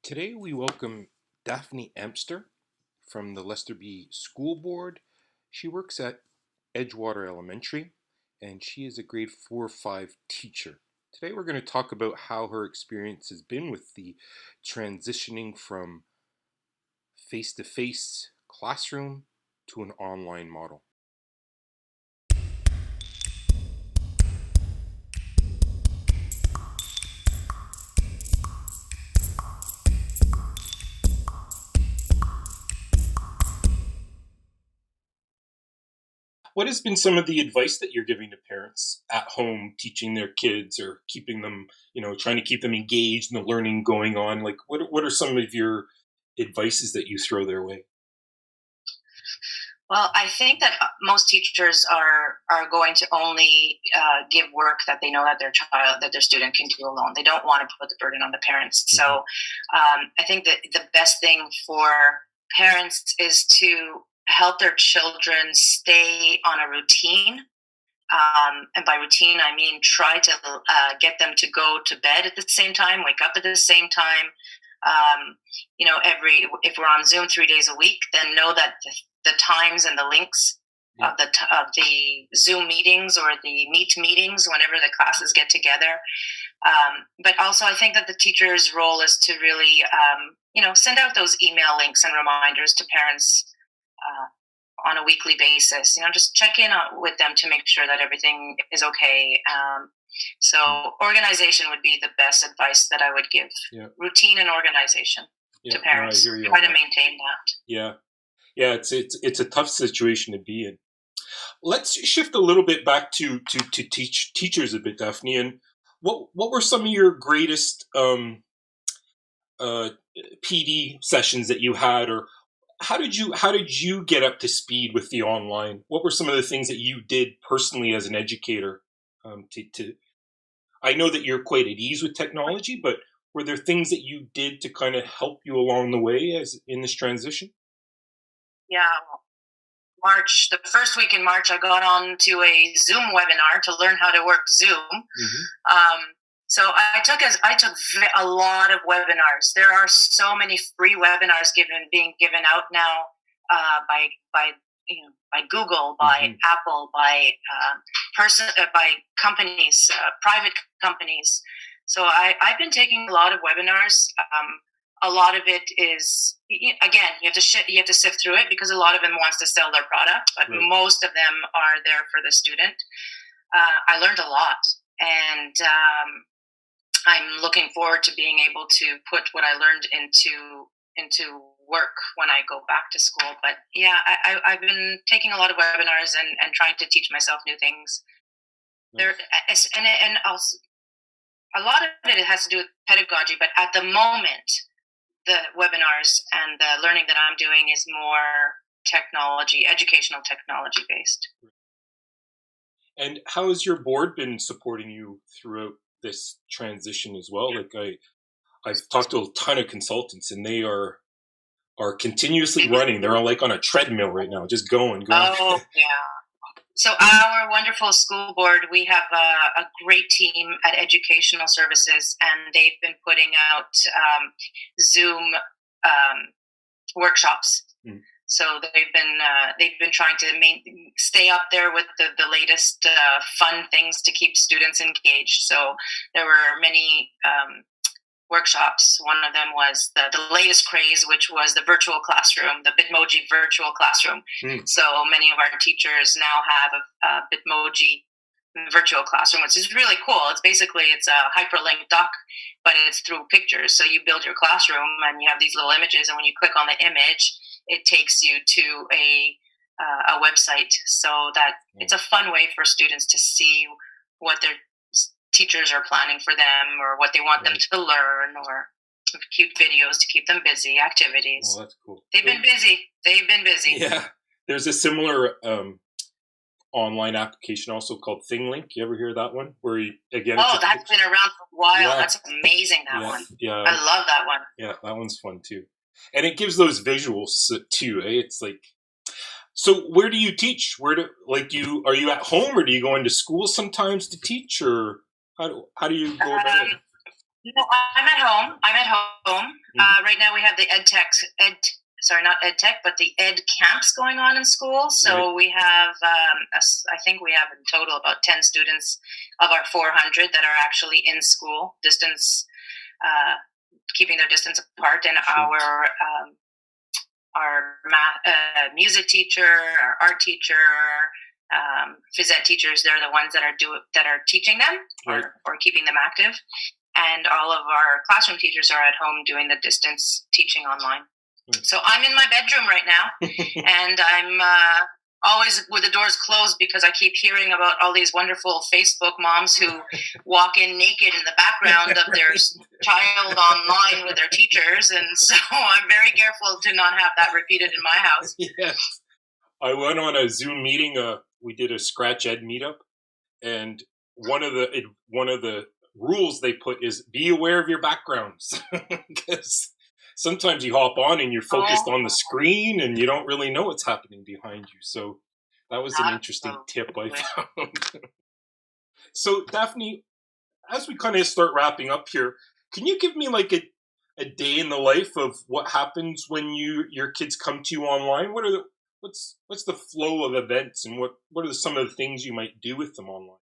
Today we welcome Daphne Amster from the Leicester School Board. She works at Edgewater Elementary and she is a grade 4 or 5 teacher. Today we're going to talk about how her experience has been with the transitioning from face-to-face classroom to an online model. What has been some of the advice that you're giving to parents at home teaching their kids or keeping them, trying to keep them engaged and the learning going on? Like, what are some of your advices that you throw their way? Well, I think that most teachers are going to only give work that they know that their student can do alone. They don't want to put the burden on the parents. Mm-hmm. So I think that the best thing for parents is to help their children stay on a routine. And by routine, I mean try to get them to go to bed at the same time, wake up at the same time. If we're on Zoom 3 days a week, then know that the times and the links of the Zoom meetings or the Meet meetings whenever the classes get together. But also, I think that the teacher's role is to really, send out those email links and reminders to parents on a weekly basis. Just check in with them to make sure that everything is okay. So organization would be the best advice that I would give. Yeah. Routine and organization to parents. No, Try to maintain that. Yeah. Yeah, it's a tough situation to be in. Let's shift a little bit back to teachers a bit, Daphne. And what were some of your greatest PD sessions that you had, or how did you get up to speed with the online? What were some of the things that you did personally as an educator? I know that you're quite at ease with technology, but were there things that you did to kind of help you along the way as in this transition? Yeah, the first week in March, I got on to a Zoom webinar to learn how to work Zoom. Mm-hmm. So I took a lot of webinars. There are so many free webinars being given out now by Google, by mm-hmm. Apple, by companies, private companies. So I've been taking a lot of webinars. A lot of it is, again, you have to sift through it because a lot of them wants to sell their product, but right. Most of them are there for the student. I learned a lot, and I'm looking forward to being able to put what I learned into work when I go back to school. But yeah, I've been taking a lot of webinars and trying to teach myself new things. Nice. And also a lot of it has to do with pedagogy, but at the moment, the webinars and the learning that I'm doing is more educational technology based. And how has your board been supporting you throughout this transition as well? Like I've talked to a ton of consultants and they are continuously running. They're all like on a treadmill right now, just going. Oh, yeah. So our wonderful school board, we have a great team at Educational Services, and they've been putting out Zoom workshops. Mm. So they've been trying to stay up there with the latest fun things to keep students engaged. So there were many workshops. One of them was the latest craze, which was the virtual classroom, the Bitmoji virtual classroom. Mm. So many of our teachers now have a Bitmoji virtual classroom, which is really cool. It's a hyperlink doc, but it's through pictures. So you build your classroom and you have these little images, and when you click on the image, it takes you to a website. So that it's a fun way for students to see what their teachers are planning for them or what they want them to learn, or cute videos to keep them busy, activities. Oh, that's cool. They've been busy. Yeah. There's a similar online application also called ThingLink. You ever hear that one? Where that's been around for a while. Yeah. That's amazing, that one. Yeah. I love that one. Yeah, that one's fun too. And it gives those visuals too, eh? It's like, so where do you teach? Are you at home, or do you go into school sometimes to teach, or how do you go about it? No, I'm at home. I'm at home. Right now we have the not ed tech, but the ed camps going on in school. So Right. we have, I think we have in total about 10 students of our 400 that are actually in school, uh, keeping their distance apart. And Sure. our music teacher, our art teacher, phys ed teachers, they're the ones that are teaching them Right. or keeping them active. And all of our classroom teachers are at home doing the distance teaching online. So I'm in my bedroom right now, and I'm always with the doors closed because I keep hearing about all these wonderful Facebook moms who walk in naked in the background of their child online with their teachers, and so I'm very careful to not have that repeated in my house. Yes. I went on a Zoom meeting. We did a Scratch Ed meetup, and one of the rules they put is be aware of your backgrounds, because sometimes you hop on and you're focused on the screen and you don't really know what's happening behind you. So that was an interesting tip I found. So Daphne, as we kind of start wrapping up here, can you give me like a day in the life of what happens when your kids come to you online? What's the flow of events, and what are some of the things you might do with them online?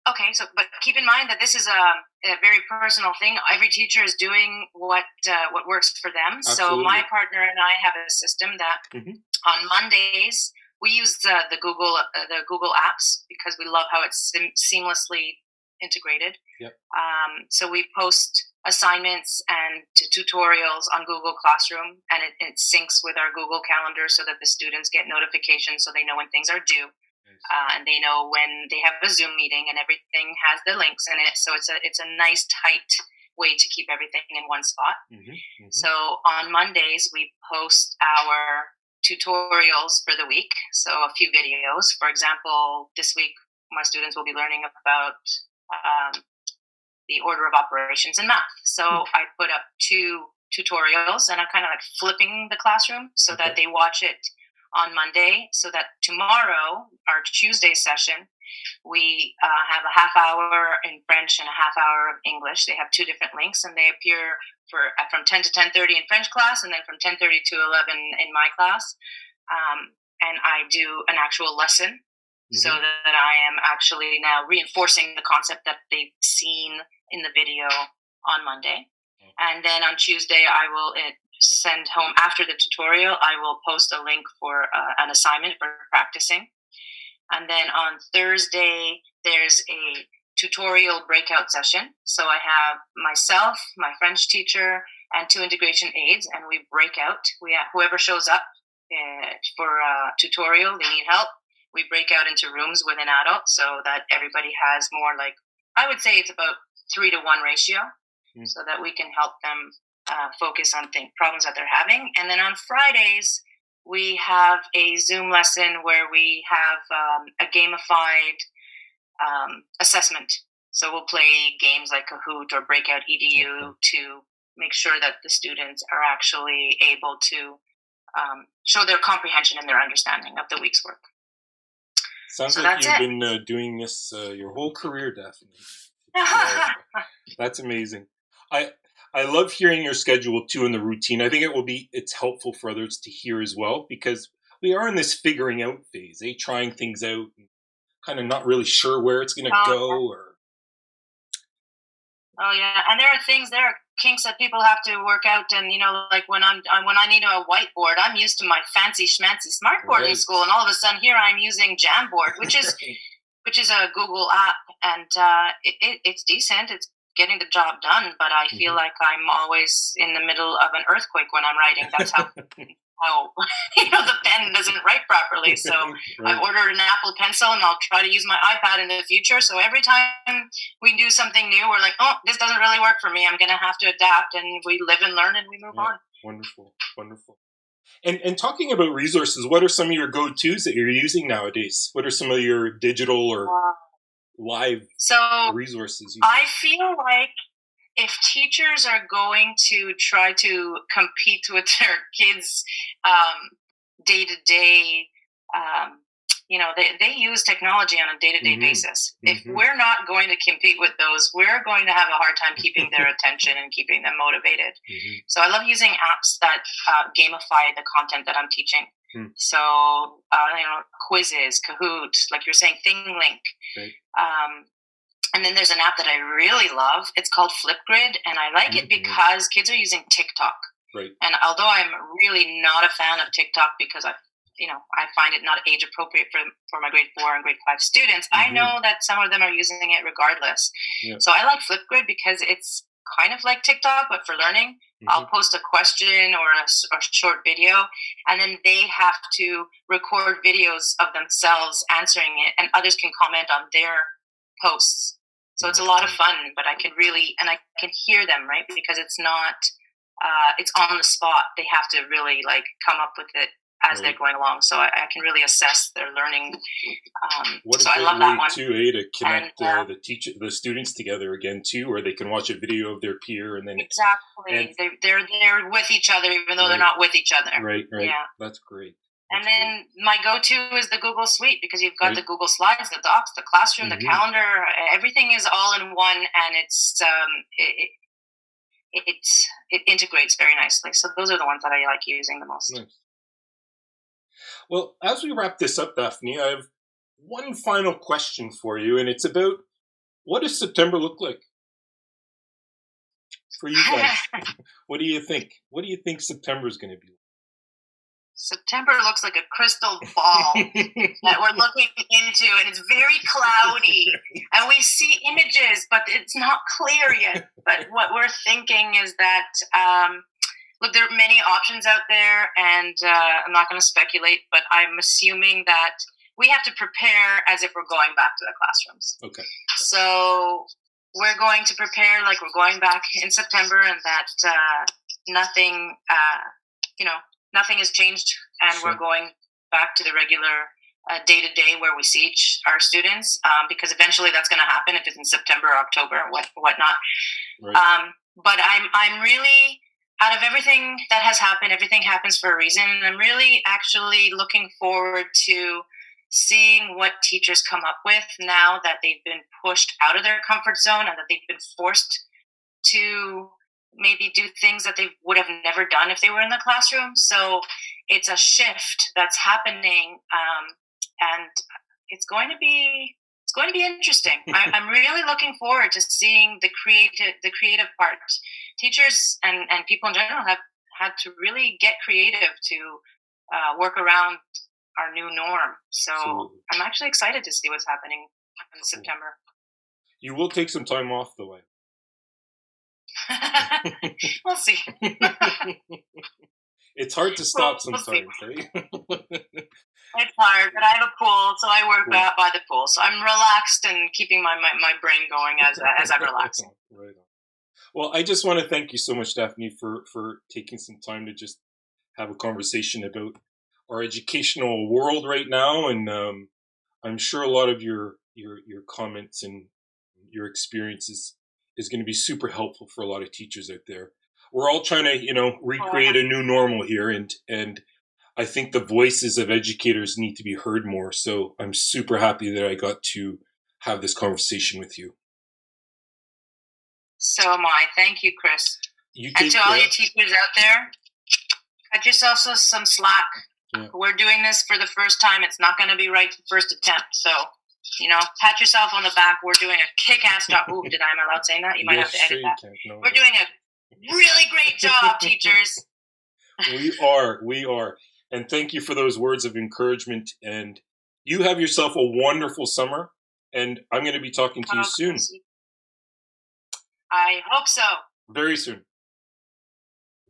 Okay, but keep in mind that this is a very personal thing. Every teacher is doing what works for them. Absolutely. So my partner and I have a system that on Mondays we use the Google apps because we love how it's seamlessly integrated. Yep. So we post assignments and tutorials on Google Classroom, and it syncs with our Google Calendar so that the students get notifications so they know when things are due. And they know when they have a Zoom meeting, and everything has the links in it. So it's a nice tight way to keep everything in one spot. So on Mondays we post our tutorials for the week. So a few videos. For example, this week my students will be learning about the order of operations in math. So I put up 2 tutorials, and I'm kind of like flipping the classroom so that they watch it on Monday, so that tomorrow, our Tuesday session, we have a half hour in French and a half hour of English. They have 2 different links, and they appear from 10 to 10:30 in French class, and then from 10:30 to 11 in my class. And I do an actual lesson, so that I am actually now reinforcing the concept that they've seen in the video on Monday. And then on Tuesday, I will send home after the tutorial. I will post a link for an assignment for practicing. And then on Thursday, there's a tutorial breakout session. So I have myself, my French teacher, and 2 integration aides, and we break out. Whoever shows up for a tutorial, they need help, we break out into rooms with an adult so that everybody has more, like, I would say it's about 3 to 1 ratio, so that we can help them focus on problems that they're having. And then on Fridays, we have a Zoom lesson where we have a gamified assessment. So we'll play games like Kahoot or Breakout EDU to make sure that the students are actually able to show their comprehension and their understanding of the week's work. Sounds like you've been doing this your whole career, Daphne. That's amazing. I love hearing your schedule too and the routine. I think it's helpful for others to hear as well, because we are in this figuring out phase, trying things out, and kind of not really sure where it's going to go. Oh yeah, and there are kinks that people have to work out. And like when I need a whiteboard, I'm used to my fancy schmancy smartboard in school, and all of a sudden here I'm using Jamboard, which is a Google app, and it's decent. It's getting the job done, but I feel like I'm always in the middle of an earthquake when I'm writing. That's how the pen doesn't write properly. So I've ordered an Apple Pencil, and I'll try to use my iPad in the future. So every time we do something new, we're like, oh, this doesn't really work for me. I'm going to have to adapt, and we live and learn, and we move on. Wonderful. And talking about resources, what are some of your go-tos that you're using nowadays? What are some of your digital or live resources? I feel like if teachers are going to try to compete with their kids' day-to-day they use technology on a day-to-day basis. If we're not going to compete with those, we're going to have a hard time keeping their attention and keeping them motivated. So I love using apps that gamify the content that I'm teaching. So, quizzes, Kahoot, like you're saying, ThingLink. Right. And then there's an app that I really love. It's called Flipgrid, and I like it because kids are using TikTok. Right. And although I'm really not a fan of TikTok because I find it not age appropriate for my grade 4 and grade 5 students, I know that some of them are using it regardless. Yeah. So I like Flipgrid because it's kind of like TikTok, but for learning. I'll post a question or a short video, and then they have to record videos of themselves answering it, and others can comment on their posts. So it's a lot of fun, but I can hear them, right? Because it's not, it's on the spot. They have to really come up with it as they're going along. So I can really assess their learning. What so a I love great that way one. To connect the students together again too, or they can watch a video of their peer and then they're with each other even though they're not with each other. Right. Yeah, that's great. And then my go-to is the Google Suite because you've got the Google Slides, the Docs, the Classroom, the calendar. Everything is all in one, and it integrates very nicely. So those are the ones that I like using the most. Nice. Well, as we wrap this up, Daphne, I have one final question for you, and it's about what does September look like for you guys? What do you think? What do you think September is going to be like? September looks like a crystal ball that we're looking into, and it's very cloudy, and we see images, but it's not clear yet. But what we're thinking is that, look, there are many options out there, and I'm not going to speculate, but I'm assuming that we have to prepare as if we're going back to the classrooms. Okay. So we're going to prepare like we're going back in September, and that nothing has changed, and we're going back to the regular day-to-day where we see our students, because eventually that's going to happen if it's in September or October, whatnot. Right. But I'm really, out of everything that has happened, everything happens for a reason, and I'm really actually looking forward to seeing what teachers come up with now that they've been pushed out of their comfort zone and that they've been forced to maybe do things that they would have never done if they were in the classroom. So it's a shift that's happening, and it's going to be interesting. I'm really looking forward to seeing the creative part. Teachers and people in general have had to really get creative to work around our new norm. So absolutely. I'm actually excited to see what's happening in September. You will take some time off, though. We'll see. It's hard to stop sometimes, eh? It's hard, but I have a pool, so I work by the pool. So I'm relaxed and keeping my brain going as I'm relaxing. Right on. Well, I just want to thank you so much, Daphne, for taking some time to just have a conversation about our educational world right now, and I'm sure a lot of your comments and your experiences is going to be super helpful for a lot of teachers out there. We're all trying to, recreate a new normal here, and I think the voices of educators need to be heard more. So I'm super happy that I got to have this conversation with you. So am I. Thank you, Chris. And to all your teachers out there, cut yourself some slack. Yeah. We're doing this for the first time. It's not going to be right the first attempt. So, pat yourself on the back. We're doing a kick-ass job. Ooh, am I allowed saying that? You might have to edit that. We're doing a really great job, teachers. We are. And thank you for those words of encouragement. And you have yourself a wonderful summer. And I'm going to be talking to you soon. I hope so. Very soon.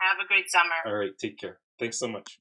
Have a great summer. All right. Take care. Thanks so much.